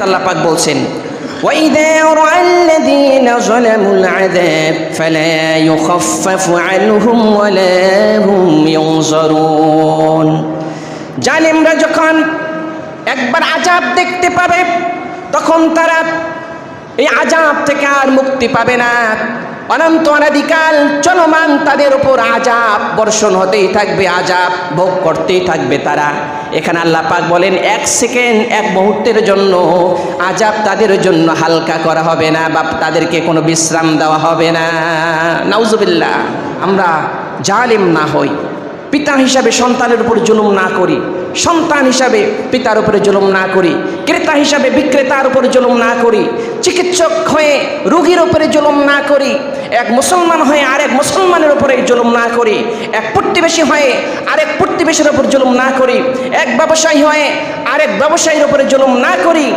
আল্লাহ পাক বলছেন وَإِذَا رَأَى الَّذِينَ ظَلَمُوا الْعَذَابَ فَلَا يُخَفَّفُ عَنْهُمْ وَلَا هُمْ يُنظَرُونَ। জালিমরা যখন একবার আযাব দেখতে পাবে তখন তারা এই আযাব থেকে আর মুক্তি পাবে না। অনন্ত অনাদিকাল চলমান তাদের উপর আযাব বর্ষণ হতেই থাকবে, আযাব ভোগ করতেই থাকবে তারা। এখানে আল্লাহ পাক বলেন এক সেকেন্ড, এক মুহূর্তের জন্য আযাব তাদের জন্য হালকা করা হবে না বা তাদেরকে কোনো বিশ্রাম দেওয়া হবে না। নাউজুবিল্লাহ। আমরা জালিম না হই, পিতা হিসাবে সন্তানের উপর জুলুম না করি, সন্তান হিসাবে পিতার উপরে জুলুম না করি, ক্রেতা হিসাবে বিক্রেতার উপরে জুলুম না করি, চিকিৎসক হয়ে রোগীর উপরে জুলুম না করি, এক মুসলমান হয়ে আরেক মুসলমানের উপরে জুলুম না করি, এক প্রতিবেশী হয়ে আরেক প্রতিবেশীর উপর জুলুম না করি, এক ব্যবসায়ী হয়ে আরেক ব্যবসায়ীর উপরে জুলুম না করি,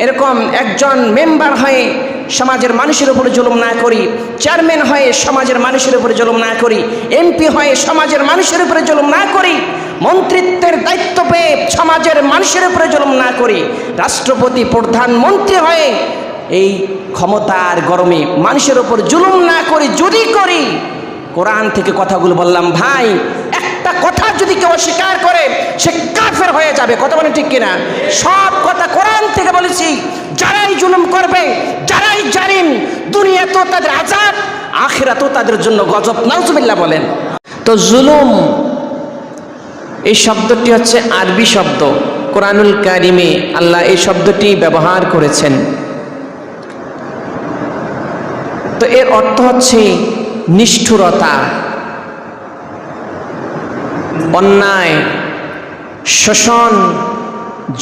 এরকম একজন মেম্বার হয়ে সমাজের মানুষের উপরে জুলুম না করি, চেয়ারম্যান হয়ে সমাজের মানুষের উপরে জুলুম না করি, এমপি হয়ে সমাজের মানুষের উপরে জুলুম না করি, মন্ত্রিত্বের দায়িত্ব পেয়ে সমাজের মানুষের উপরে জুলুম না করি, রাষ্ট্রপতি প্রধানমন্ত্রী হয়ে এই ক্ষমতার গরমে মানুষের উপর জুলুম না করি। যদি করি, কোরআন থেকে কথাগুলো বললাম ভাই, একটা কথা যদি কেউ অস্বীকার করে সে কাফের হয়ে যাবে। কথা বলেন ঠিক কিনা? সব কথা কোরআন থেকে বলেছি। যারাই জুলুম করবে, যারাই জালিম, দুনিয়াতেও তাদের আযাব, আখিরাতেও তাদের জন্য গজব। নাউজুবিল্লাহ বলেন। তো জুলুম এই শব্দটি হচ্ছে আরবি শব্দ। কোরআনুল কারিমে আল্লাহ এই শব্দটি ব্যবহার করেছেন। তো এর অর্থ হচ্ছে নিষ্ঠুরতা, অন্যায়, শোষণ,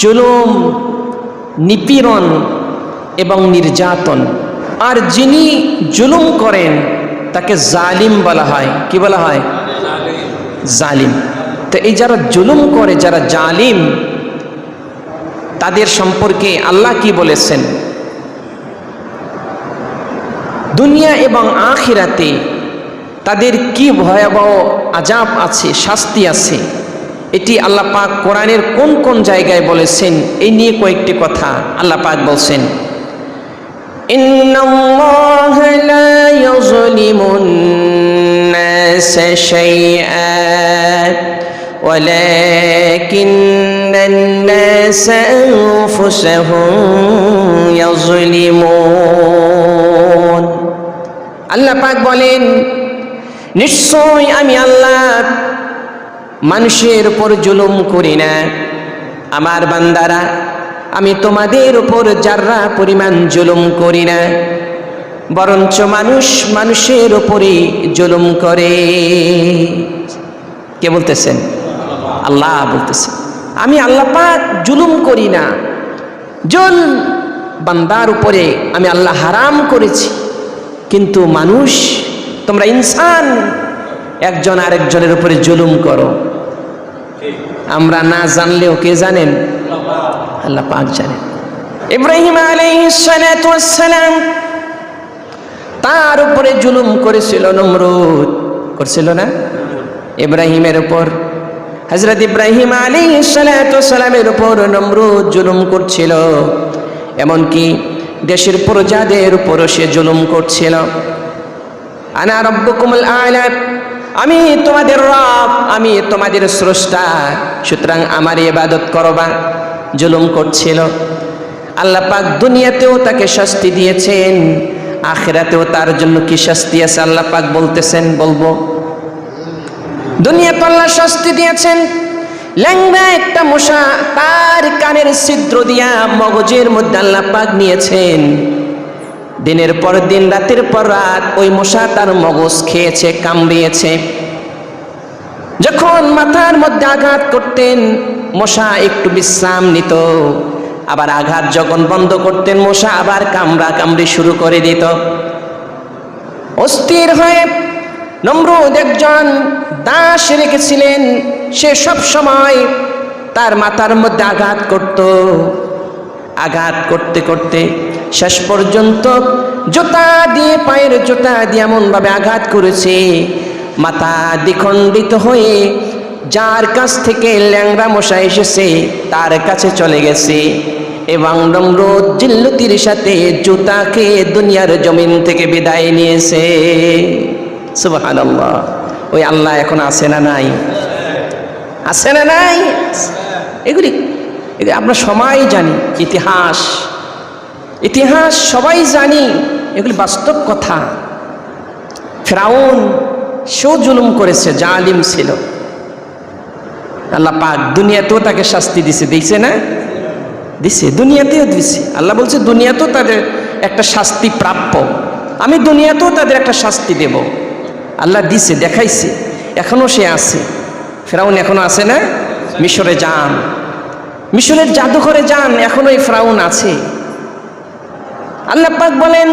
জুলুম, নিপীড়ন এবং নির্যাতন। আর যিনি জুলুম করেন তাকে জালিম বলা হয়। কি বলা হয়? জালিম। তো এই যারা জুলুম করে, যারা জালিম, তাদের সম্পর্কে আল্লাহ কি বলেছেন? দুনিয়া এবং আখিরাতে তাদের কি ভয়াবহ আযাব আছে, শাস্তি আছে, এটি আল্লাহ পাক কোরআনের কোন কোন জায়গায় বলেছেন এই নিয়ে কয়েকটি কথা আল্লাহ পাক বলছেন। ইন্নাল্লাহা লা ইউযলিমুন নাসা শাইআন ওয়ালাকিন্নান নাসা আনফুসাহুম ইয়াযলিমুন। আল্লাহ পাক বলেন, নিশ্চয় আমি আল্লাহ মানুষের উপর জুলুম করি না। আমার বান্দারা, আমি তোমাদের উপর যারা পরিমাণ জুলুম করি না, বরঞ্চ মানুষ মানুষের উপরই জুলুম করে। কে বলতেছেন? আল্লাহ বলতেছেন। আমি আল্লাহ পাক জুলুম করি না। জুলম বান্দার উপরে আমি আল্লাহ হারাম করেছি, কিন্তু মানুষ, তোমরা ইনসান, একজন আরেকজনের উপরে জুলুম করো। আমরা না জানলেও কে জানেন? আল্লাহ পাক জানেন। ইব্রাহিম আলাইহিস সালাতু ওয়াস সালাম, তার উপরে জুলুম করেছিল নমরুদ। করছিল না? ইব্রাহিমের উপর, হযরত ইব্রাহিম আলাইহিস সালাতু ওয়াস সালামের উপর নমরুদ জুলুম করছিল। এমনকি দেশের প্রজাদের উপরও সে জুলুম করছিল। আনা রাব্বুকুমুল আ'লা, আমি তোমাদের রব, আমি তোমাদের স্রষ্টা, সুতরাং আমার ইবাদত করবা। জুলুম করছিল। আল্লাহ পাক দুনিয়াতেও তাকে শাস্তি দিয়েছেন, আখিরাতেও তার জন্য কি শাস্তি আছে আল্লাহ পাক বলতেছেন। বলবো, দুনিয়াতে আল্লাহ শাস্তি দিয়েছেন। ল্যাংড়া একটা মশা, তার কানের ছিদ্র দিয়া মগজের মধ্যে আল্লাহ পাক নিয়েছেন। দিনের পর দিন, রাতের পর রাত ওই মশা তার মগজ খেয়েছে, কামড়িয়েছে। যখন মাথার মধ্যে আঘাত করতেন, মশা একটু বিশ্রাম নিত, আবার আঘাত যখন বন্ধ করতেন, মশা আবার কামড়া কামড়ি শুরু করে দিত। অস্থির হয়ে নমরুদ একজন দাস রেখেছিলেন। সে সব সময় তার মাথার মধ্যে আঘাত করত। আঘাত করতে করতে শেষ পর্যন্ত জুতা দিয়ে, পায়ের জুতা দিয়ে এমনভাবে আঘাত করেছে, মাথা দ্বিখণ্ডিত হয়ে যার কাছ থেকে ল্যাংড়া মশা এসেছে তার কাছে চলে গেছে। এবং নমরুদ জিল্লতির সাথে জুতাকে দুনিয়ার জমিন থেকে বিদায় নিয়েছে। সুবহানাল্লাহ। ওই আল্লাহ এখন আছে না নাই? আছে না নাই? এগুলি আমরা সবাই জানি, ইতিহাস সবাই জানি, এগুলি বাস্তব কথা। ফিরআউন সেও জুলুম করেছে, জালিম ছিল। আল্লাহ পাক দুনিয়াতেও তাকে শাস্তি দিছে না? দিছে, দুনিয়াতেও দিছে। আল্লাহ বলছে দুনিয়াতেও তাদের একটা শাস্তি প্রাপ্য, আমি দুনিয়াতেও তাদের একটা শাস্তি দেব। আল্লাহ দিছে, দেখাইছে, এখনো সে আছে। ফিরআউন এখনো আছে না? মিশরে যান, মিশরের জাদুঘরে যান, এখনো এই ফিরআউন আছে। আল্লাহ পাক বলেন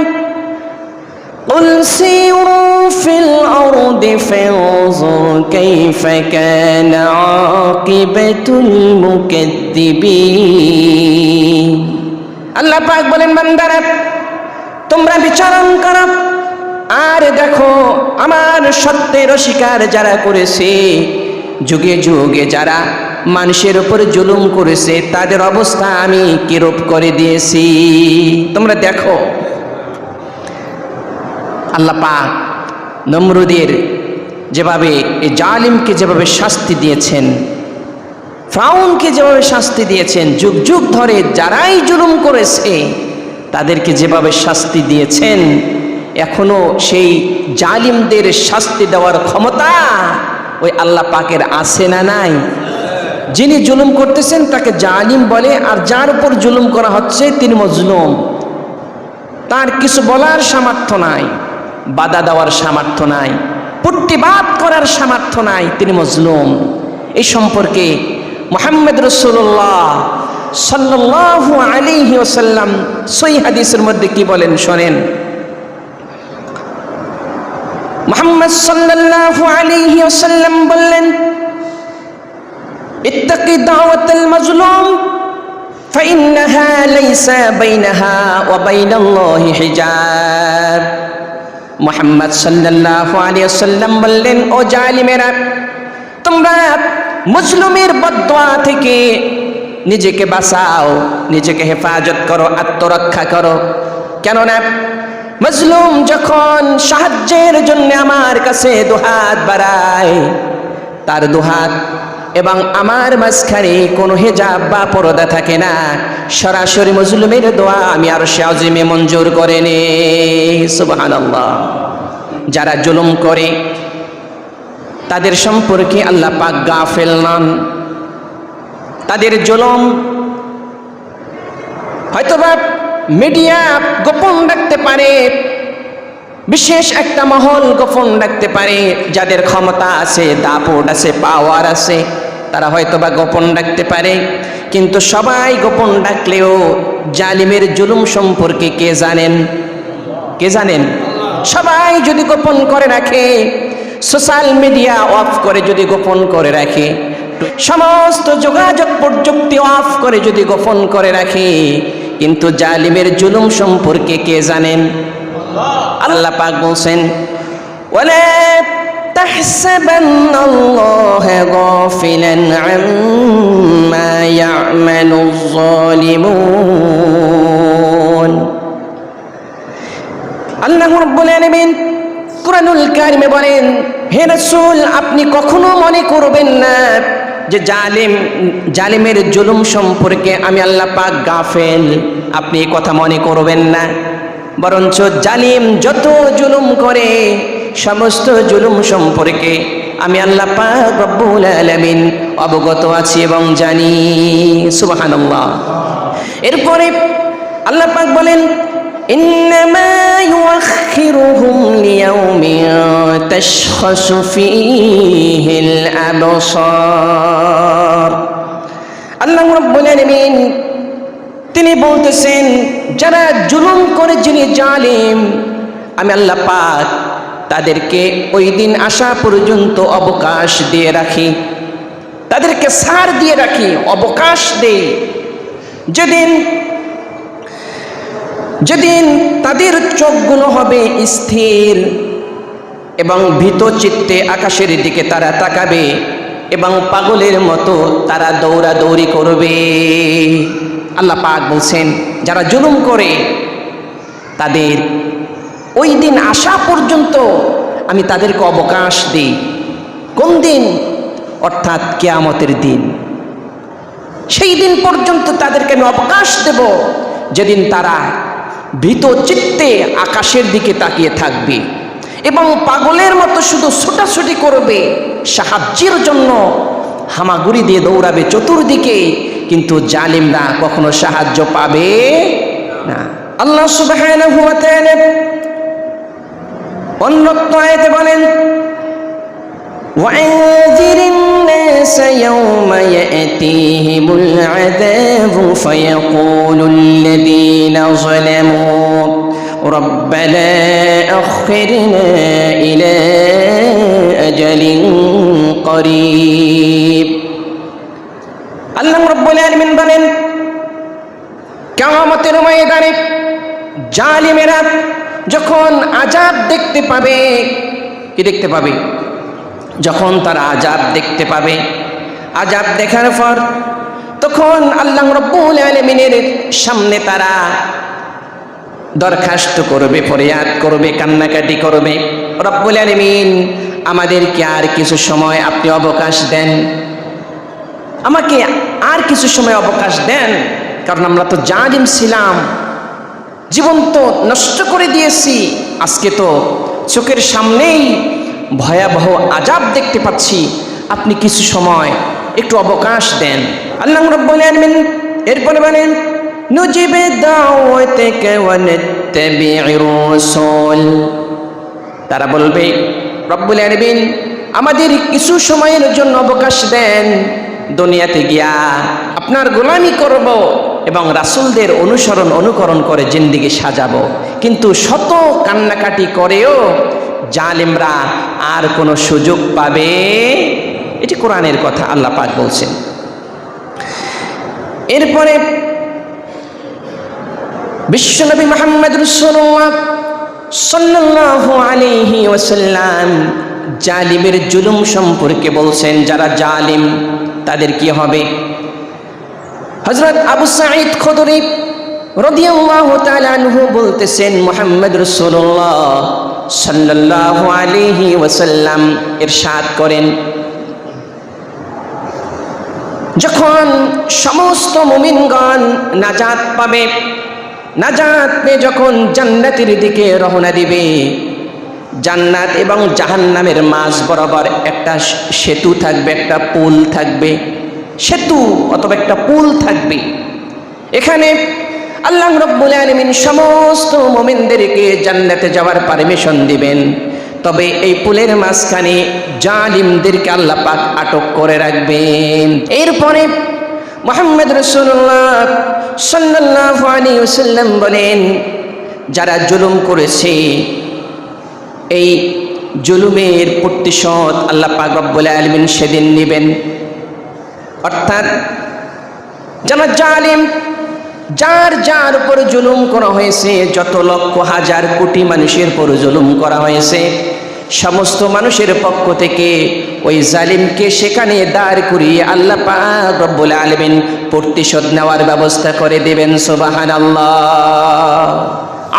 قل سيروا في الأرض فانظروا كيف كان عاقبة المكذبين। আল্লাহ পাক বলেন বান্দারা তোমরা বিচারণ করো আর দেখো আমার সত্যের অস্বীকার যারা করেছে, যুগে যুগে যারা মানুষের উপর জুলুম করেছে, তাদের অবস্থা আমি কিরূপ করে দিয়েছি তোমরা দেখো। আল্লাহ পাক নমরুদের যেভাবে এই জালিমকে যেভাবে শাস্তি দিয়েছেন, ফিরআউনকে যেভাবে শাস্তি দিয়েছেন, যুগ যুগ ধরে যারাই জুলুম করেছে তাদেরকে যেভাবে শাস্তি দিয়েছেন, এখনো সেই জালিমদের শাস্তি দেওয়ার ক্ষমতা ওই আল্লাহ পাকের আছে না নাই? যিনি জুলুম করতেছেন তাকে জালিম বলে, আর যার উপর জুলুম করা হচ্ছে তিনি মজলুম। তার কিছু বলার সামর্থ্য নাই, বাধা দেওয়ার সামর্থ্য নাই, প্রতিবাদ করার সামর্থ্য নাই, তিনি মজলুম। এই সম্পর্কে মুহাম্মদ রাসূলুল্লাহ সাল্লাল্লাহু আলাইহি ওয়াসাল্লাম সহিহ হাদিসের মধ্যে কি বলেন শোনেন। মুহাম্মদ সাল্লাল্লাহু আলাইহি ওয়াসাল্লাম বললেন ইত্তাকি দাওয়াতাল মাজলুম ফাইন্নাহা লাইসা বাইনাহা ওয়া বাইনাল্লাহি হিজাব। মুহাম্মদ সাল্লাল্লাহু আলাইহি ওয়াসাল্লাম বললেন, ও জালিমেরা, তোমরা মাজলুমের বদদুয়া থেকে নিজেকে বাঁচাও, নিজেকে হেফাজত করো, আত্মরক্ষা করো। কেননা মাজলুম যখন সাহায্যের জন্য আমার কাছে দুহাত বাড়ায়, তার দুহাত এবং আমার মাঝখানে কোনো হিজাব বা পর্দা থাকে না, সরাসরি মাজলুমের দোয়া আমি আরশে আজিমে মঞ্জুর করে নি। সুবহানাল্লাহ। যারা জুলুম করে তাদের সম্পর্কে আল্লাহ পাক গাফেল নন। তাদের জুলুম হয়তোবা মিডিয়া গোপন রাখতে পারে, বিশেষ একটা মহল গোপন রাখতে পারে, যাদের ক্ষমতা আছে, দাপট আছে, পাওয়ার আছে, তারা হয়তোবা গোপন রাখতে পারে। কিন্তু সবাই গোপন রাখলেও জালিমের জুলুম সম্পর্কে কে জানেন? কে জানেন? সবাই যদি গোপন করে রাখে, সোশ্যাল মিডিয়া অফ করে যদি গোপন করে রাখে, সমস্ত যোগাযোগ প্রযুক্তি অফ করে যদি গোপন করে রাখে, কিন্তু জালিমের জুলুম সম্পর্কে কে জানেন? আল্লাহ পাক বলছেন ওয়ালা তাহসাবান্নাল্লাহা গাফিলান আম্মা ইয়া'মালুয যালিমুন। আল্লাহ রাব্বুল আলামিন কুরআনুল কারীমে বলেন, হে রাসূল, আপনি কখনো মনে করবেন না যে জালিমের জুলুম সম্পর্কে আমি আল্লাহ পাক গাফেল। আপনি এই কথা মনে করবেন না, বরঞ্চ জালিম যত জুলুম করে সমস্ত জুলুম সম্পর্কে আমি আল্লাহ পাক রব্বুল আলামিন অবগত আছি এবং জানি। সুবহানাল্লাহ। এরপরে আল্লাহ পাক বলেন ইন্নামা ইউআখিরুহুম লিয়াউমিন তাশখাসু ফীহিল আবসার। আল্লাহ রাব্বুল আলামিন তিনি বলতেছেন, যারা জুলুম করে, যিনি জালিম, আমি আল্লাহ পাক তাদেরকে ওই দিন আসা পর্যন্ত অবকাশ দিয়ে রাখি, তাদেরকে ছাড় দিয়ে রাখি, অবকাশ দেই। যেদিন তাদের চোখগুলো হবে স্থির এবং ভীত চিত্তে আকাশের দিকে তারা তাকাবে এবং পাগলের মতো তারা দৌড়াদৌড়ি করবে। আল্লাহ পাক বলছেন যারা জুলুম করে তাদের ওই দিন আসা পর্যন্ত আমি তাদেরকে অবকাশ দিই। কোন দিন? অর্থাৎ কিয়ামতের দিন। সেই দিন পর্যন্ত তাদেরকে আমি অবকাশ দেব যেদিন তারা ভীত চিত্তে আকাশের দিকে তাকিয়ে থাকবে এবং পাগলের মতো শুধু ছোটাছুটি করবে, সাহায্যের জন্য হামাগুড়ি দিয়ে দৌড়াবে চতুর্দিকে, কিন্তু জালিমরা কখনো সাহায্য পাবে না। আল্লাহ সুবহানাহু ওয়া তাআলা অন্য আয়াতে বলেন وأنذر الناس يوم يأتيهم العذاب فيقول الذين ظلموا ربنا أخرنا إلى أجل قريب আল্লাহ রাব্বুল আলামিন বলেন কিয়ামতের ময়দানে জালিমেরা যখন আযাব দেখতে পাবে, কি দেখতে পাবে? যখন তারা আযাব দেখতে পাবে, আযাব দেখার পর তখন আল্লাহ রাব্বুল আলামিনের সামনে তারা দরখাস্ত করবে, ফরিয়াদ করবে, কান্নাকাটি করবে, রব্বুল আলামিন আমাদেরকে আর কিছু সময় আপনি অবকাশ দেন, আমাকে আর কিছু সময় অবকাশ দেন, কারণ আমরা তো জালিম ছিলাম, জীবন তো নষ্ট করে দিয়েছি, আজকে তো চোখের সামনেই ভয়াবহ আযাব দেখতে পাচ্ছি, আপনি কিছু সময় একটু অবকাশ দেন। আল্লাহ রাব্বুল আলামিন এরপরে বলেন নুজিবে দাওয়াতাকা ওয়া নাত্তাবিউর রাসূল, তারা বলবে রব্বুল আলামিন আমাদের কিছু সময়ের জন্য অবকাশ দেন, দুনিয়াতে গিয়া আপনার গোলামি করব এবং রাসূলদের অনুকরণ করে জিন্দেগি সাজাবো। কিন্তু শত কান্নাকাটি করেও জালিমরা আর কোনো সুযোগ পাবে? এটি কোরআনের কথা, আল্লাহ পাক বলছেন। এরপরে বিশ্বনবী মুহাম্মদ রাসূলুল্লাহ সাল্লাল্লাহু আলাইহি ওয়াসাল্লাম জালিমের জুলুম সম্পর্কে বলছেন, যারা জালিম তাদের কি হবে? হযরত আবু সাঈদ খুদরি রাদিয়াল্লাহু তাআলা আনহু বলতেছেন মুহাম্মদ রাসূলুল্লাহ সাল্লাল্লাহু আলাইহি ওয়াসাল্লাম ইরশাদ করেন, যখন সমস্ত মুমিনগণ নাজাত পাবে, নাজাত পেয়ে যখন জান্নাতের দিকে রওনা দিবে, জান্নাত এবং জাহান্নামের মাঝ বরাবর একটা সেতু থাকবে, একটা পুল থাকবে, সেতু অথবা একটা পুল থাকবে। এখানে আল্লাহ রাব্বুল আলামিন সমস্ত মুমিনদেরকে জান্নাতে যাওয়ার পারমিশন দিবেন, তবে এই পুলের মাঝখানে জালিমদেরকে আল্লাহ পাক আটক করে রাখবেন। এরপরে মুহাম্মদ রাসূলুল্লাহ সাল্লাল্লাহু আলাইহি ওয়াসাল্লাম বলেন, যারা জুলুম করেছে এই জুলুমের প্রতিশোধ আল্লাহ পাক রব্বুল আলামিন সেদিন নেবেন। অর্থাৎ যারা জালিম, যার উপর জুলুম করা হয়েছে, যত লক্ষ হাজার কোটি মানুষের উপর জুলুম করা হয়েছে, সমস্ত মানুষের পক্ষ থেকে ওই জালিমকে সেখানে দাঁড় করিয়ে আল্লাহ পাক রব্বুল আলামিন প্রতিশোধ নেওয়ার ব্যবস্থা করে দেবেন। সুবহানাল্লাহ।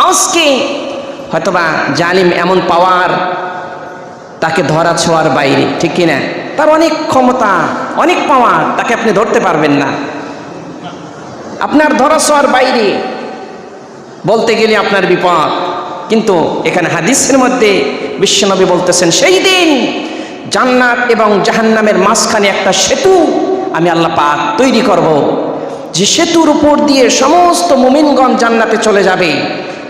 আজকে হয়তোবা জালিম এমন পাওয়ার, তাকে ধরা ছোঁয়ার বাইরে, ঠিক কিনা? তার অনেক ক্ষমতা, অনেক পাওয়ার, তাকে আপনি ধরতে পারবেন না, আপনার ধরা ছোঁয়ার বাইরে, বলতে গেলে আপনার বিপদ। কিন্তু এখানে হাদিসের মধ্যে বিশ্বনবী বলতেছেন, সেই দিন জান্নাত এবং জাহান্নামের মাঝখানে একটা সেতু আমি আল্লাহ পাক তৈরি করব, যে সেতুর উপর দিয়ে সমস্ত মুমিনগণ জান্নাতে চলে যাবে,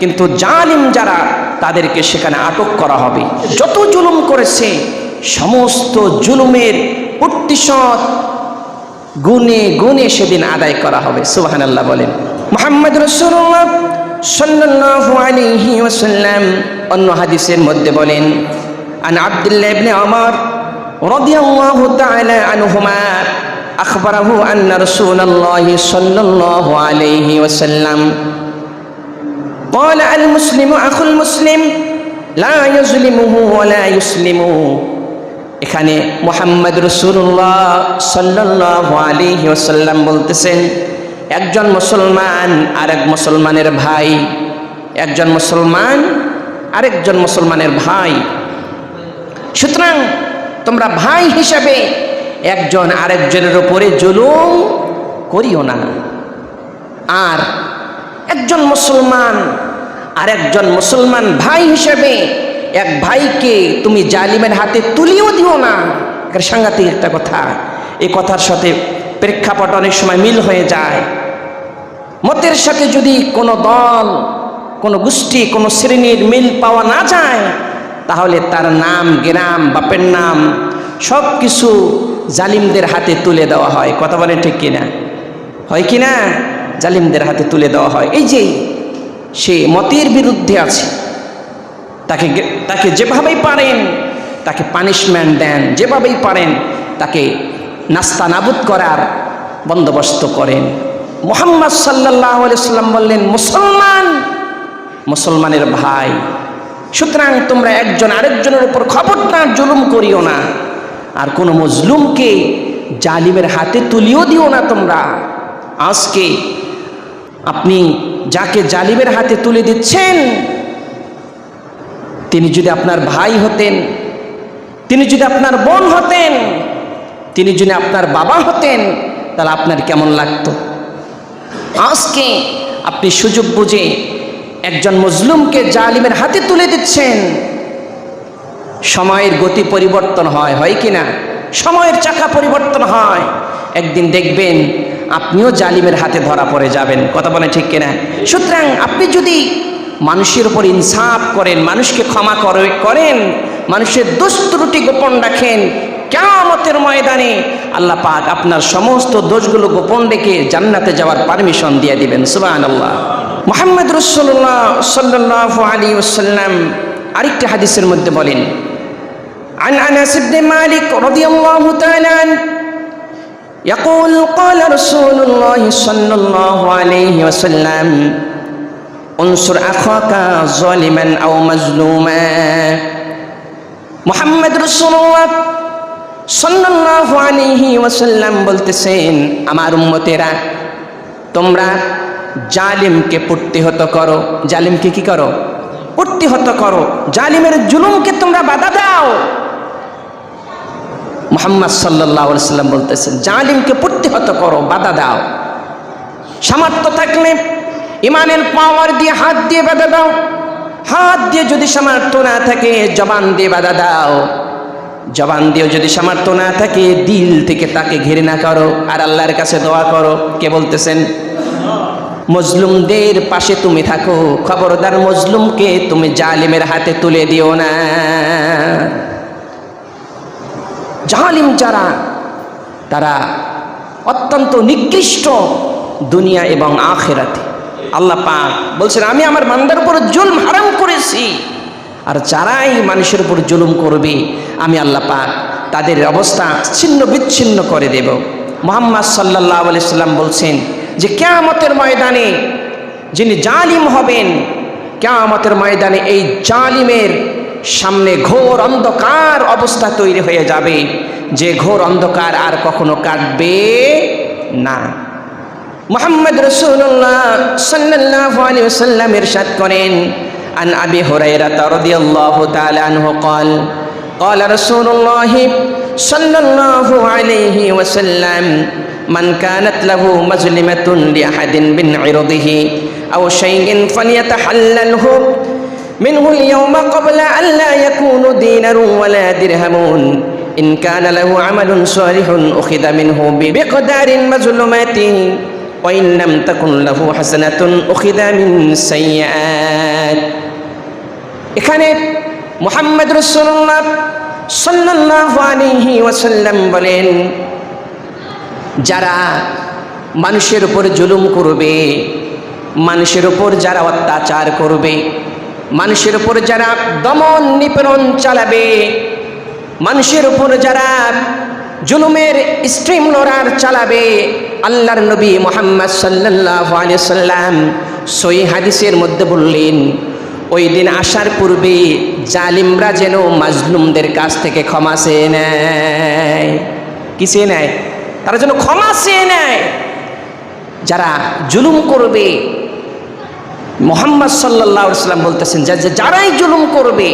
কিন্তু জালিম যারা তাদেরকে সেখানে আটক করা হবে। যত জুলুম করেছে সমস্ত জুলুমের প্রতিশোধ গুনে গুনে সেদিন আদায় করা হবে। সুবহানাল্লাহ বলেন। মুহাম্মদ রাসূলুল্লাহ সাল্লাল্লাহু আলাইহি ওয়াসাল্লাম অন্য হাদিসের মধ্যে বলেন, আন আব্দুল্লাহ ইবনে ওমর রাদিয়াল্লাহু তাআলা আনহুমা আখবরাহু আন্না রাসূলুল্লাহ সাল্লাল্লাহু আলাইহি ওয়াসাল্লাম قال المسلم اخو المسلم لا يظلمه ولا يسلمه। এখানে মুহাম্মদ রাসূলুল্লাহ সাল্লাল্লাহু আলাইহি ওয়াসাল্লাম বলতেছেন, একজন মুসলমান আরেক মুসলমানের ভাই, একজন মুসলমান আরেকজন মুসলমানের ভাই। সুতরাং তোমরা ভাই হিসাবে একজন আরেকজনের উপরে জুলুম করিও না। আর একজন মুসলমান আরেকজন মুসলমান ভাই হিসেবে এক ভাইকে তুমি জালিমের হাতে তুলিও দিও না। এটা সাংঘাতিক একটা কথা। এই কথার সাথে প্রেক্ষাপট অনেক সময় মিল হয়ে যায়। মতের সাথে যদি কোনো দল, কোনো গোষ্ঠী, কোনো শ্রেণীর মিল পাওয়া না যায়, তাহলে তার নাম, গ্রাম, বাপের নাম সব কিছু জালিমদের হাতে তুলে দেওয়া হয়। কথা বলেন ঠিক কিনা? হয় কিনা? জালিমদের হাতে তুলে দেওয়া হয়। এই যে সে মতের বিরুদ্ধে আছে, তাকে যেভাবেই পারেন তাকে পানিশমেন্ট দেন, যেভাবেই পারেন তাকে নাস্তানাবুদ করার বন্দোবস্ত করেন। মুহাম্মদ সাল্লাল্লাহু আলাইহি ওয়াসাল্লাম বললেন, মুসলমান মুসলমানের ভাই। সুতরাং তোমরা একজন আরেকজনের উপর খবরদার জুলুম করিও না, আর কোনো মজলুমকে জালিমের হাতে তুলিও দিও না তোমরা। আজকে আপনি যাকে জালিমের হাতে তুলে দিচ্ছেন, তিনি যদি আপনার ভাই হতেন, তিনি যদি আপনার বোন হতেন, তিনি যদি আপনার বাবা হতেন, তাহলে আপনার কেমন লাগতো? আজকে আপনি সুযোগ বুঝে একজন মজলুমকে জালিমের হাতে তুলে দিচ্ছেন। সময়ের গতি পরিবর্তন হয়, হয় কিনা? সময়ের চাকা পরিবর্তন হয়। একদিন দেখবেন আপনিও জালিমের হাতে ধরা পড়ে যাবেন। কথা বলেন ঠিক কিনা? সুতরাং আপনি যদি মানুষের উপর ইনসাফ করেন, মানুষকে ক্ষমা করেন, মানুষের দোষ ত্রুটি গোপন রাখেন, কিয়ামতের ময়দানে আল্লাহ পাক আপনার সমস্ত দোষগুলো গোপন রেখে জান্নাতে যাওয়ার পারমিশন দিয়ে দিবেন। সুবহানাল্লাহ। মুহাম্মদ রাসূলুল্লাহ সাল্লাল্লাহু আলাইহি ওয়াসাল্লাম আরেকটি হাদিসের মধ্যে বলেন, عن أنس بن مالك رضي الله تعالى عنه يقول قال رسول الله صلى الله عليه وسلم انصر أخاك ظالما أو مظلوما। মুহাম্মদ রাসূলুল্লাহ সাল্লাল্লাহু আলাইহি ওয়াসাল্লাম বলতেছেন, আমার উম্মতেরা, তোমরা জালিমকে প্রতিহত করো। জালিমকে কি করো? প্রতিহত করো। জালিমের জুলুমকে তোমরা বাধা দাও। মুহাম্মদ সাল্লাল্লাহু আলাইহি ওয়াসাল্লাম বলতেছেন, জালিমকে প্রতিহত করো, বাধা দাও। সামর্থ্য থাকলে ইমানের পাওয়ার দিয়ে হাত দিয়ে বাধা দাও। হাত দিয়ে যদি সামর্থ্য না থাকে, জবান দিয়ে বাধা দাও। জবান দিয়েও যদি সামর্থ্য না থাকে, দিল থেকে তাকে ঘৃণা করো আর আল্লাহর কাছে দোয়া করো। কে বলতেছেন? মজলুমদের পাশে তুমি থাকো। খবরদার মজলুমকে তুমি জালিমের হাতে তুলে দিও না। জালিম যারা, তারা অত্যন্ত নিকৃষ্ট দুনিয়া এবং আখিরাতে। আল্লাহ পাক বলছেন, আমি আমার বান্দার উপর জুলম হারাম করেছি, আর যারাই মানুষের উপর জুলুম করবে আমি আল্লাহ পাক তাদের অবস্থা ছিন্ন বিচ্ছিন্ন করে দেব। মুহাম্মদ সাল্লাল্লাহু আলাইহি ওয়াসাল্লাম বলছেন যে কিয়ামতের ময়দানে যিনি জালিম হবেন, কিয়ামতের ময়দানে এই জালিমের সামনে ঘোর অন্ধকার অবস্থা তৈরি হয়ে যাবে, যে ঘোর অন্ধকার আর কখনো কাটবে না। মুহাম্মদ রাসূলুল্লাহ সাল্লাল্লাহু আলাইহি ওয়াসাল্লাম ইরশাদ করেন, আন আবি হুরায়রা রাদিয়াল্লাহু তাআলা আনহু قال قال رسول الله صلى الله عليه وسلم من كانت له مظلمة لأحد من عرضه أو شيء فليتحلله منه اليوم قبل أن لا يكون دينار ولا درهم إن كان له عمل صالح أخذ منه بمقدار مظلمته وإن لم تكن له حسنة أخذ من سيئات। এখানে মুহাম্মদ রাসূলুল্লাহ সাল্লাল্লাহু আলাইহি ওয়াসাল্লাম বলেন, যারা মানুষের উপর জুলুম করবে, মানুষের উপর যারা অত্যাচার করবে, মানুষের উপর যারা দমন নিপীড়ন চালাবে, মানুষের উপর যারা জুলুমের স্ট্রিম লোরার চালাবে, আল্লাহর নবী মুহাম্মদ সাল্লাল্লাহু আলাইহি ওয়াসাল্লাম সহিহ হাদিসের মধ্যে বললেন, ওই দিন আসার পূর্বে জালিমরা যেন মাজলুমদের কাছ থেকে ক্ষমা চেয়ে নেয়। কি চেয়ে নেয়? তারা যেন ক্ষমা চেয়ে নেয়। যারা জুলুম করবে, মুহাম্মদ সাল্লাল্লাহু আলাইহি ওয়াসাল্লাম বলতেছেন যে যারাই জুলুম করবে,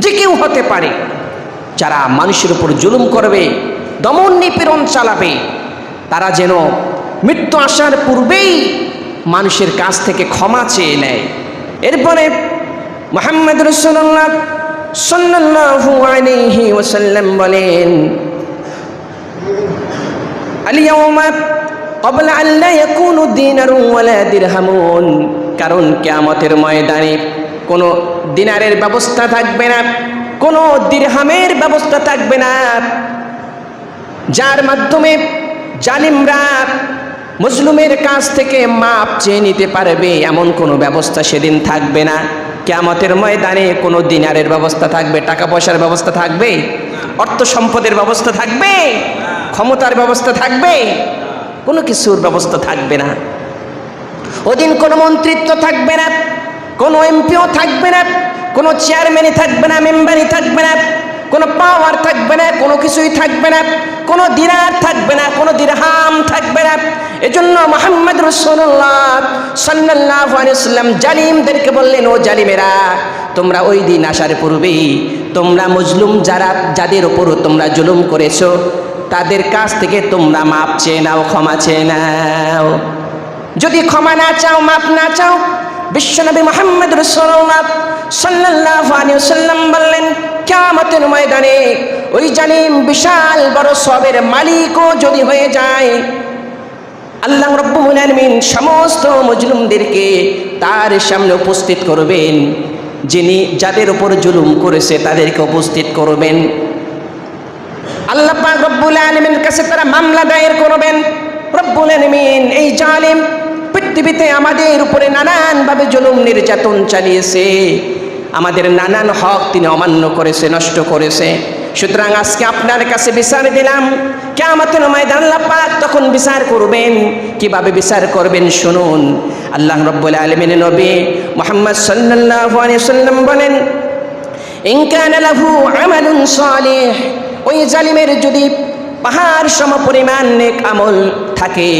যে কেউ হতে পারে, যারা মানুষের উপর জুলুম করবে, দমন নিপীড়ন চালাবে, তারা যেন মৃত্যু আসার পূর্বেই মানুষের কাছ থেকে ক্ষমা চেয়ে নেয়। এরপরে মুহাম্মদ রাসূলুল্লাহ সাল্লাল্লাহু আলাইহি ওয়াসাল্লাম বলেন, আল-ইয়াওমা ক্বাবলা আন লা ইয়াকুনু দিনারুন ওয়ালা দিরহামুন, কারণ কিয়ামতের ময়দানে কোনো দিনারের ব্যবস্থা থাকবে না, কোনো দিরহামের ব্যবস্থা থাকবে না, যার মাধ্যমে জালিমরা মজলুমের কাছ থেকে মাপ চেয়ে নিতে পারবে, এমন কোনো ব্যবস্থা সেদিন থাকবে না। কিয়ামতের ময়দানে কোনো দিনারের ব্যবস্থা থাকবে, টাকা পয়সার ব্যবস্থা থাকবে, অর্থ সম্পদের ব্যবস্থা থাকবে, ক্ষমতার ব্যবস্থা থাকবে, কোনো কিছুর ব্যবস্থা থাকবে না। ওদিন কোনো মন্ত্রিত্ব থাকবে না, কোনো এমপিও থাকবে না, কোনো চেয়ারম্যানই থাকবে না, মেম্বারই থাকবে না, কোনো পাওয়ার থাকবে না, কোনো কিছুই থাকবে না, কোনো দিনার থাকবে না, কোনো দিরহাম থাকবে না। এজন্য মুহাম্মদ রাসূলুল্লাহ সাল্লাল্লাহু আলাইহি ওয়াসাল্লাম জালিমদেরকে বললেন, ও জালিমেরা, তোমরা ওই দিন আসার পূর্বেই তোমরা মজলুম যাদের উপর তোমরা জুলুম করেছো, তাদের কাছ থেকে তোমরা মাপ চেয়ে নাও, ক্ষমা চেয়ে নাও। যদি ক্ষমা না চাও, মাপ না চাও, বিশ্বনবী মুহাম্মদ রাসূলুল্লাহ সাল্লাল্লাহু আলাইহি ওয়াসাল্লাম বললেন, কিয়ামতের ময়দানে ওই জালিম বিশাল বড় সওয়াবের মালিকও যদি হয়ে যায়, আল্লাহ রাব্বুল আলামিন সমস্ত মজলুমদেরকে তার সামনে উপস্থিত করবেন, যিনি যাদের উপর জুলুম করেছে তাদেরকে উপস্থিত করবেন। আল্লাহ পাক রব্বুল আলামিনের কাছে তারা মামলা দায়ের করবেন, রব্বুল আলামিন এই জালিম পৃথিবীতে আমাদের উপরে নানানভাবে জুলুম নির্যাতন চালিয়েছে, আমাদের নানান হক তিনি অমান্য করেছে, নষ্ট করেছে, সুতরাং আজকে আপনার কাছে বিচার দিলাম। কিয়ামতের ময়দানে আল্লাহ পাক তখন বিচার করবেন। কিভাবে বিচার করবেন শুনুন। আল্লাহ রাব্বুল আলামিনের নবী মুহাম্মদ সাল্লাল্লাহু আলাইহি ওয়াসাল্লাম বলেন, ইন কানা লাহু আমালুন সালিহ, ওই জালিমের যদি পাহাড় সমপরিমাণ নেক আমল থাকে,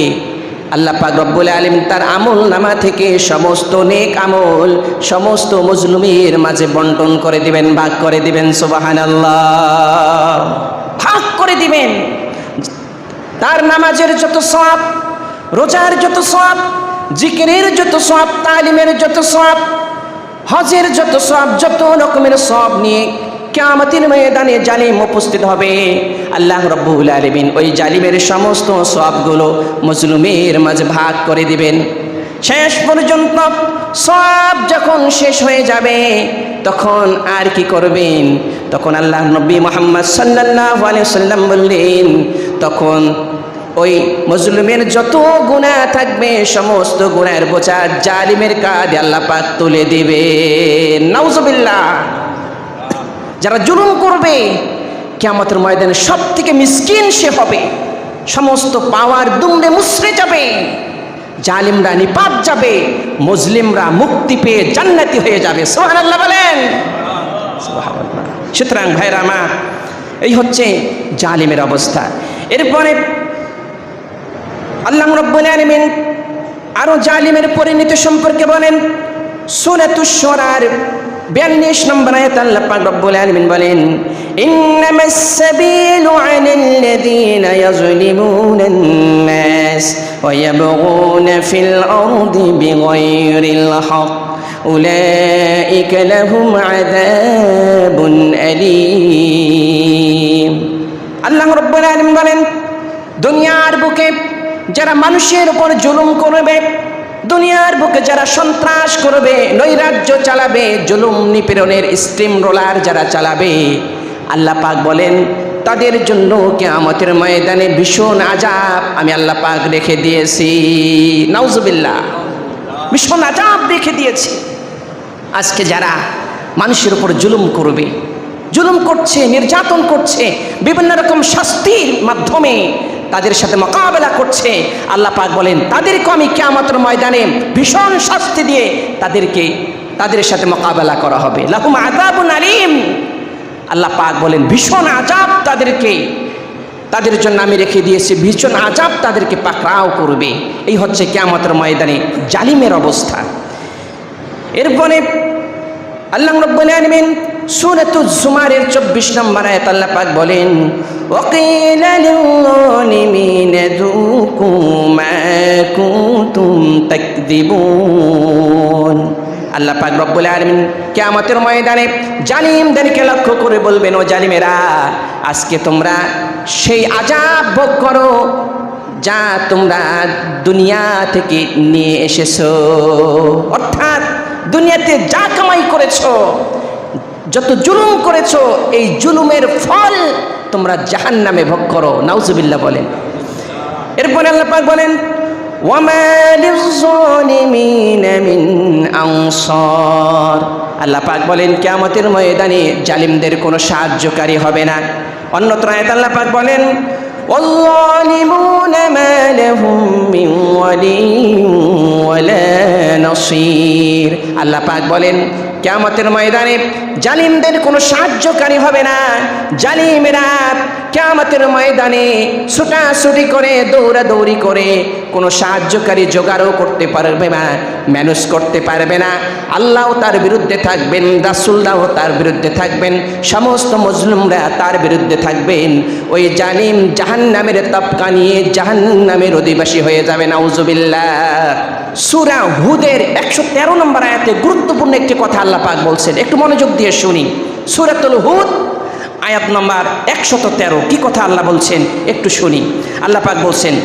আল্লাহ পাক রব্বুল আলামিন তার আমল নামা থেকে সমস্ত নেক আমল সমস্ত মজলুমের মাঝে বন্টন করে দিবেন, ভাগ করে দিবেন। সুবহানাল্লাহ, ভাগ করে দিবেন। তার নামাজের যত সওয়াব, রোজার যত সওয়াব, জিকিরের যত সওয়াব, তালিমের যত সওয়াব, হজের যত সওয়াব, যত রকমের সওয়াব নিয়ে কিয়ামতের ময়দানে জালিম উপস্থিত হবে। আল্লাহ রাব্বুল আলামিন ওই জালিমের সমস্ত সওয়াবগুলো মজলুমের মাঝে ভাগ করে দিবেন। শেষ পর্যন্ত সওয়াব যখন শেষ হয়ে যাবে তখন আর কি করবেন? তখন আল্লাহ নবী মুহাম্মদ সাল্লাল্লাহু আলাইহি ওয়াসাল্লাম বললেন, তখন ওই মজলুমের যত গুনাহ থাকবে সমস্ত গুনাহের বোঝা জালিমের কাঁধে আল্লাহ পাক তুলে দিবেন। নাউজুবিল্লাহ। যারা জুলুম করবে কিয়ামতের ময়দানে সব থেকে মিসকিন সে হবে, সমস্ত পাওয়ার দুমড়ে মুচড়ে যাবে, জালিমরা নিপাত যাবে, মুসলিমরা মুক্তি পেয়ে জান্নাতি হয়ে যাবে। সুবহানাল্লাহ বলেন। সুবহানাল্লাহ। সুতরাং ভাইরা আমার, এই হচ্ছে জালিমের অবস্থা। এরপরে আল্লাহ রাব্বুল আলামিন আরো জালিমের পরিণতি সম্পর্কে বলেন। সূরাতুশ শুরার 42 নম্বর আয়াত আল্লাহ পাক রব্বুল আলামিন বলেন, ইন্নামাস সাবিলু আলাল্লাযীনা ইয়াযলিমুনান নাস ওয়া ইয়াবগুনা ফিল আরদি বিগাইরিল হক উলাইকা লাহুম আযাবুন আলীম। আল্লাহ রব্বুল আলামিন বলেন, দুনিয়ার বুকে যারা মানুষের উপর জুলুম করবে, দুনিয়ার বুকে যারা সন্ত্রাস করবে, নৈরাজ্য চালাবে, জুলুম নিপীড়নের স্টিম রোলার যারা চালাবে, আল্লাহ পাক বলেন তাদের জন্য কিয়ামতের ময়দানে ভীষণ আযাব আমি আল্লাহ পাক রেখে দিয়েছি। নাউজুবিল্লাহ, ভীষণ আযাব রেখে দিয়েছি। আজকে যারা মানুষের উপর জুলুম করবে, জুলুম করছে, নির্যাতন করছে, বিভিন্ন রকম শাস্তির মাধ্যমে তাদের সাথে মোকাবেলা করছে, আল্লাহ পাক বলেন তাদেরকে আমি কিয়ামতের ময়দানে ভীষণ শাস্তি দিয়ে তাদের সাথে মোকাবেলা করা হবে। লাহুম আযাবুন আলীম। আল্লাহ পাক বলেন ভীষণ আযাব তাদেরকে তাদের জন্য আমি রেখে দিয়েছি ভীষণ আযাব, তাদেরকে পাকড়াও করবে। এই হচ্ছে কিয়ামতের ময়দানে জালিমের অবস্থা। এরপরে আল্লাহ রাব্বুল আলামিন সূরাতুজ জুমারের 24 নম্বর আয়াত আল্লাহ পাক বলেন, ওয়াকিলা লিল-যালিমিনা যুকু মা কুনতুম তাকযিবুন। আল্লাহ পাক রব্বুল আলামিন কিয়ামতের ময়দানে জালিমদেরকে লক্ষ্য করে বলবেন, ও জালিমেরা, আজকে তোমরা সেই আযাব ভোগ করো যা তোমরা দুনিয়া থেকে নিয়ে এসেছো। অর্থাৎ দুনিয়াতে যা কামাই করেছো, যত জুলুম করেছো, এই জুলুমের ফল তোমরা জাহান্নামে ভোগ করো। নাউজুবিল্লাহ বলেন। এরপরে আল্লাহ পাক বলেন, ওয়ামা লিয-যালিমিনা মিন আনসার। আল্লাহ পাক বলেন কিয়ামতের ময়দানে জালিমদের কোনো সাহায্যকারী হবে না। অন্যত্র আয়াতে আল্লাহ পাক বলেন, ওয়াল-যালিমুনা মা লাহুম মিন ওয়ালিয়্যিন ওয়ালা নাসীর। আল্লাহ পাক বলেন কিয়ামতের ময়দানে জালিমদের কোনো সাহায্যকারী হবে না। জালিমেরা কিয়ামতের ময়দানে ছুটাছুটি করে, দৌড়াদৌড়ি করে কোনো সাহায্যকারী জোগাড়ও করতে পারবে না, ম্যানেজ করতে পারবে না। আল্লাহও তার বিরুদ্ধে থাকবেন, রাসূলরাও তার বিরুদ্ধে থাকবেন, সমস্ত মুসলিমরা তার বিরুদ্ধে থাকবেন। ওই জালিম জাহান্নামের তপকা নিয়ে জাহান্নামের অধিবাসী হয়ে যাবে। নাউজুবিল্লাহ। সূরা হুদের 113 নম্বর আয়াতে গুরুত্বপূর্ণ একটি কথা আল্লাহ পাক বলছেন, একটু মনোযোগ দিয়ে শুনি। সূরাতুল হুদ আয়াত নম্বর 113 কি কথা আল্লাহ বলছেন একটু শুনি। আল্লাহ পাক বলছেন,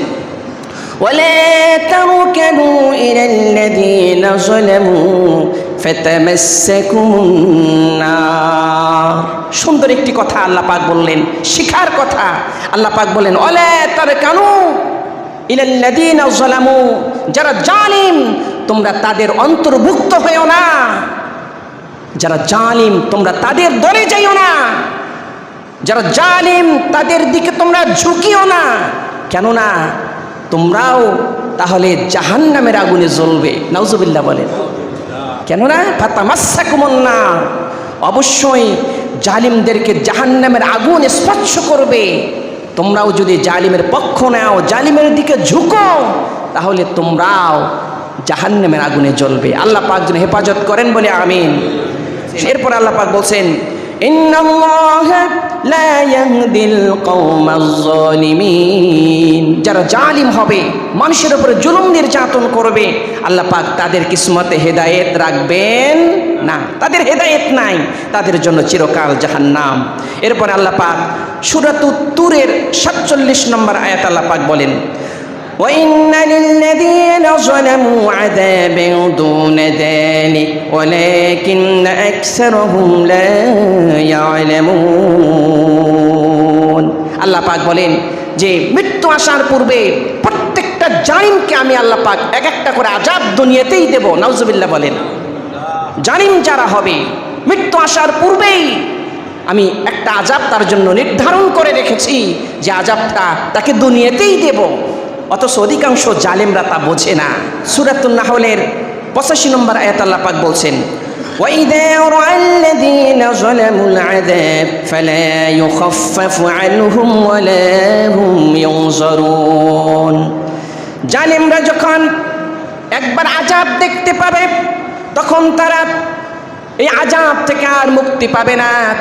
ওয়ালা তারকানু ইলাল্লাযীনা যালামু ফাতামাসসাকুমুন নার। সুন্দর একটি কথা আল্লাহ পাক বললেন, শিখার কথা। আল্লাহ পাক বলেন, ওয়ালা তারকানু ইলাল্লাযীনা যালামু, যারা জালিম তোমরা তাদের অন্তর্ভুক্ত হইও না। যারা জালিম তোমরা তাদের দলে যাইও না। যারা জালিম তাদের দিকে তোমরা ঝুঁকিও না। কেননা তোমরাও তাহলে জাহান্নামের আগুনে জ্বলবে। নাউজুবিল্লাহ বলেন। কেননা ফাতামাসসাকুমুন নার, অবশ্যই জালিমদেরকে জাহান্নামের আগুন স্পর্শ করবে। তোমরাও যদি জালিমের পক্ষ নাও, জালিমের দিকে ঝুঁকো, তাহলে তোমরাও জাহান্নামের আগুনে জ্বলবে। আল্লাহ পাক যেন হেফাজত করেন বলে আমিন। এরপর আল্লাহ পাক বলছেন, ইন্নাল্লাহা লা ইয়াহদিল কওমাজ যালিমিন। যারা জালিম হবে, মানুষের উপরে জুলুম নির্যাতন করবে, আল্লাহ পাক তাদের কিসমতে হেদায়েত রাখবেন না। তাদের হেদায়েত নাই, তাদের জন্য চিরকাল জাহান্নাম। এরপর আল্লাহ পাক সূরাতুত তুরের 47 নম্বর আয়াত আল্লাহ পাক বলেন, وَإِنَّ لِلَّذِينَ ظَلَمُوا عَذَابًا دُونَ ذَلِكَ وَلَكِنَّ أَكْثَرَهُمْ لَا يَعْلَمُونَ। আল্লাহ পাক বলেন যে মৃত্যু আসার পূর্বে প্রত্যেকটা জালিমকে আমি আল্লাহ পাক এক একটা করে আযাব দুনিয়াতেই দেব। নাউজুবিল্লাহ বলেন। জালিম যারা হবে, মৃত্যু আসার পূর্বেই আমি একটা আযাব তার জন্য নির্ধারণ করে রেখেছি, যে আযাবটা তাকে দুনিয়াতেই দেব। অথচ অধিকাংশ জালেমরা তা বোঝে না। সূরাতুন নাহলের 85 নম্বর আয়াত আল্লাহ পাক বলছেন, وَإِذَا رَأَى الَّذِينَ ظَلَمُوا الْعَذَابَ فَلَا يُخَفَّفُ عَنْهُمْ وَلَا هُمْ يُنظَرُونَ। জালেমরা যখন একবার আযাব দেখতে পাবে, তখন তারা এই আযাব থেকে আর মুক্তি পাবে না।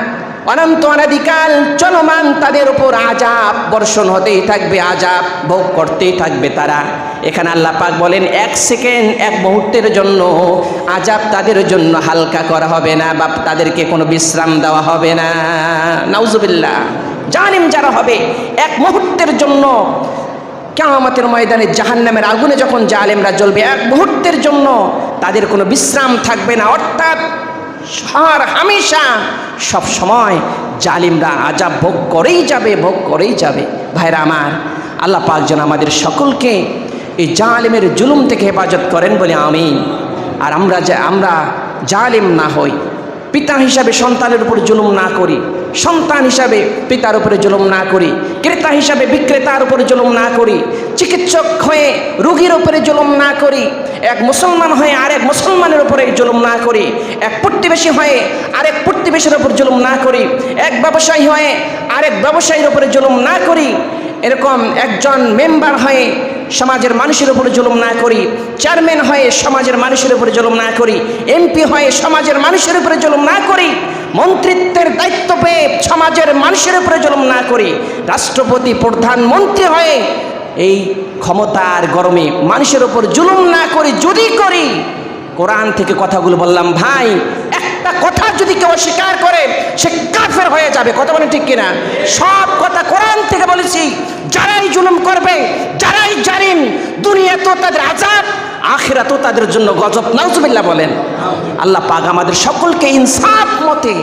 অনন্ত অনাদিকাল চলমান তাদের উপর আযাব বর্ষণ হতেই থাকবে, আযাব ভোগ করতেই থাকবে তারা। এখানে আল্লাহ পাক বলেন, এক সেকেন্ড, এক মুহূর্তের জন্য আযাব তাদের জন্য হালকা করা হবে না, বা তাদেরকে কোনো বিশ্রাম দেওয়া হবে না। নাউজুবিল্লাহ। জালিম যারা হবে, এক মুহূর্তের জন্য কিয়ামতের ময়দানে জাহান্নামের আগুনে যখন জালেমরা জ্বলবে, এক মুহূর্তের জন্য তাদের কোনো বিশ্রাম থাকবে না। অর্থাৎ আর হামেশা সব সময় জালিমরা আযাব ভোগ করেই যাবে, ভোগ করেই যাবে। ভাইরা আমার, আল্লাহ পাক যেন আমাদের সকলকে এই জালিমের জুলুম থেকে হেফাজত করেন বলে আমিন। আর আমরা জালিম না হই, পিতা হিসাবে সন্তানের উপর জুলুম না করি, সন্তান হিসাবে পিতার উপরে জুলুম না করি, ক্রেতা হিসাবে বিক্রেতার উপরে জুলুম না করি, চিকিৎসক হয়ে রোগীর উপরে জুলুম না করি, এক মুসলমান হয়ে আরেক মুসলমানের উপরে জুলুম না করি, এক প্রতিবেশী হয়ে আরেক প্রতিবেশীর উপর জুলুম না করি, এক ব্যবসায়ী হয়ে আরেক ব্যবসায়ীর উপরে জুলুম না করি, এরকম একজন মেম্বার হয়ে সমাজের মানুষের উপরে জুলুম না করি, চেয়ারম্যান হয়ে সমাজের মানুষের উপরে জুলুম না করি, এমপি হয়ে সমাজের মানুষের উপরে জুলুম না করি, মন্ত্রিত্বের দায়িত্ব পেয়ে সমাজের মানুষের উপরে জুলুম না করি, রাষ্ট্রপতি প্রধানমন্ত্রী হয়ে এই ক্ষমতার গরমে মানুষের উপর জুলুম না করি। যদি করি, কোরআন থেকে কথাগুলো বললাম ভাই, একটা কথা যদি কেউ অস্বীকার করে সে কাফের হয়ে যাবে। কথা বলেন ঠিক কিনা? সব কথা কোরআন থেকে বলেছি। যারাই জুলুম করবে, যারাই জালিম, দুনিয়া তো তাদের আযাব, আখিরাত তো তাদের জন্য গজব। নাউজুবিল্লাহ বলেন। আল্লাহ পাক আমাদের সকলকে ইনসাফ মতে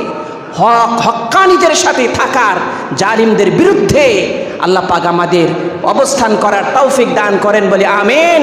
হক্কানীদের সাথে থাকার, জালিমদের বিরুদ্ধে আল্লাহ পাক আমাদের অবস্থান করার তৌফিক দান করেন বলে আমিন।